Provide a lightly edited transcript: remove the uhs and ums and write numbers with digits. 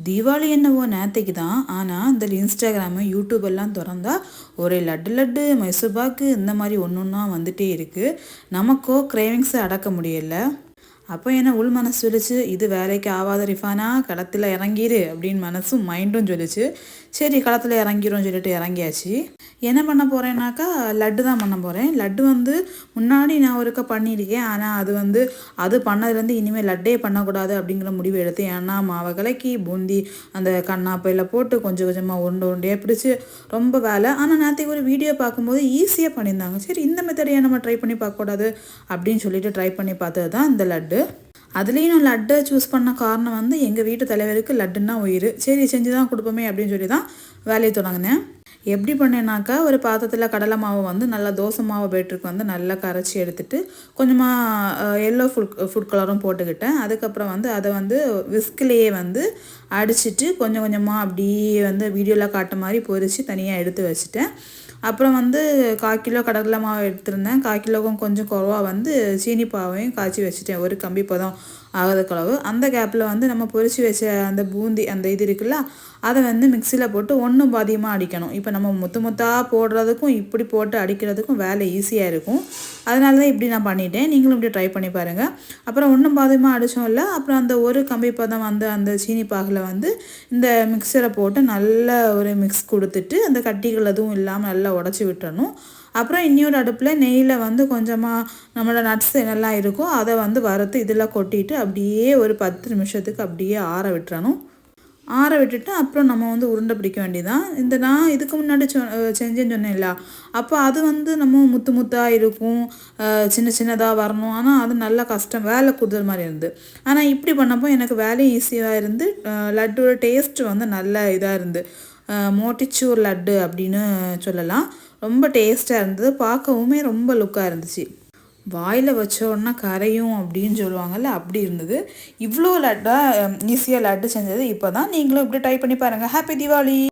தீபாவளி என்னவோ நேத்தைக்கு தான். ஆனால் இந்த இன்ஸ்டாகிராமு யூடியூப் எல்லாம் திறந்தா ஒரே லட்டு லட்டு மைசூர் பாக்கு இந்த மாதிரி ஒன்று ஒன்றா வந்துட்டே இருக்குது. நமக்கோ கிரேவிங்ஸை அடக்க முடியல. அப்போ என்ன உள் மனசு சொல்லிச்சு, இது வேலைக்கு ஆகாத ரிஃபானா, களத்தில் இறங்கிரு அப்படின்னு மனசும் மைண்டும் சொல்லிச்சு. சரி களத்தில் இறங்கிரும் சொல்லிட்டு இறங்கியாச்சு. என்ன பண்ண போகிறேன்னாக்கா லட்டு தான் பண்ண போகிறேன். லட்டு முன்னாடி நான் ஒருக்கா பண்ணியிருக்கேன். ஆனால் அது பண்ணதுலேருந்து இனிமேல் லட்டே பண்ணக்கூடாது அப்படிங்கிற முடிவு எடுத்தேன். ஏன்னா மாவை கலக்கி பூந்தி அந்த கண்ணாப்பையில் போட்டு கொஞ்சம் கொஞ்சமாக உருண்டை உருண்டையாக பிடிச்சி ரொம்ப வேலை. ஆனால் நேற்றுக்கு ஒரு வீடியோ பார்க்கும்போது ஈஸியாக பண்ணியிருந்தாங்க. சரி இந்த மெத்தடையை நம்ம ட்ரை பண்ணி பார்க்கக்கூடாது அப்படின்னு சொல்லிட்டு ட்ரை பண்ணி பார்த்தது தான் இந்த லட்டு. அதுலேயும் நான் லட்டை சூஸ் பண்ண காரணம் எங்கள் வீட்டு தலைவருக்கு லட்டுன்னா உயிர். சரி செஞ்சு தான் கொடுப்போமே அப்படின்னு சொல்லி தான் வேலையை தொடங்கினேன். எப்படி பண்ணேன்னாக்கா ஒரு பாத்திரத்தில் கடலை மாவு நல்லா தோசை மாவு பேட்டருக்கு நல்லா கரைச்சி எடுத்துகிட்டு கொஞ்சமாக எல்லோ ஃபுட் கலரும் போட்டுக்கிட்டேன். அதுக்கப்புறம் அதை விஸ்கிலேயே அடிச்சுட்டு கொஞ்சம் கொஞ்சமாக அப்படியே வீடியோவில் காட்ட மாதிரி பொரித்து தனியாக எடுத்து வச்சுட்டேன். அப்புறம் 1/4 கிலோ கடலை மாவு எடுத்திருந்தேன். 1/4 கிலோவுக்கும் கொஞ்சம் குறவா சீனி பாவையும் காய்ச்சி வச்சுட்டேன், ஒரு கம்பி பதம் ஆகாத கலவு. அந்த கேப்பில் நம்ம பொரிச்சு வச்ச அந்த பூந்தி அந்த இது இருக்குல்ல, அதை மிக்சியில் போட்டு ஒன்றும் பாதியமாக அடிக்கணும். இப்போ நம்ம முத்தாக போடுறதுக்கும் இப்படி போட்டு அடிக்கிறதுக்கும் வேலை ஈஸியாக இருக்கும். அதனால தான் இப்படி நான் பண்ணிட்டேன். நீங்களும் இப்படி ட்ரை பண்ணி பாருங்கள். அப்புறம் ஒன்றும் பாதியமாக அடித்தோம் இல்லை, அப்புறம் அந்த ஒரு கம்பி பதம் அந்த சீனி பாகில் இந்த மிக்சரை போட்டு நல்ல ஒரு மிக்ஸ் கொடுத்துட்டு அந்த கட்டிகள் எதுவும் இல்லாமல் நல்லா உடச்சி விட்டுறணும். அப்புறம் இன்னொரு அடுப்பில் நெய்யில் கொஞ்சமாக நம்மளோட நட்ஸ் என்னெல்லாம் இருக்கோ அதை வறுத்து இதில் கொட்டிட்டு அப்படியே ஒரு 10 நிமிஷத்துக்கு அப்படியே ஆற விட்டுறணும். ஆற விட்டுட்டு அப்புறம் நம்ம உருண்டை பிடிக்க வேண்டியதான். நான் இதுக்கு முன்னாடி செஞ்சேன்னு சொன்னேன்ல, அப்போ அது நம்ம முத்தாக இருக்கும், சின்ன சின்னதாக வரணும். ஆனால் அது நல்ல கஷ்டம், வேலை கூடுதல் மாதிரி இருந்து. ஆனால் இப்படி பண்ணப்போ எனக்கு வேலை ஈஸியாக இருந்து, லட்டோட டேஸ்ட்டு நல்ல இதாக இருந்து, மோட்டிச்சூர் லட்டு அப்படின்னு சொல்லலாம். ரொம்ப டேஸ்ட்டாக இருந்தது, பார்க்கவுமே ரொம்ப லுக்காக இருந்துச்சு. வாயில் வச்சோன்னா கரையும் அப்படின்னு சொல்லுவாங்கள்ல, அப்படி இருந்தது. இவ்வளோ லட்டாக ஈஸியாக லட்டு செஞ்சது இப்போ தான். நீங்களும் இப்படி ட்ரை பண்ணி பாருங்கள். ஹாப்பி தீபாவளி.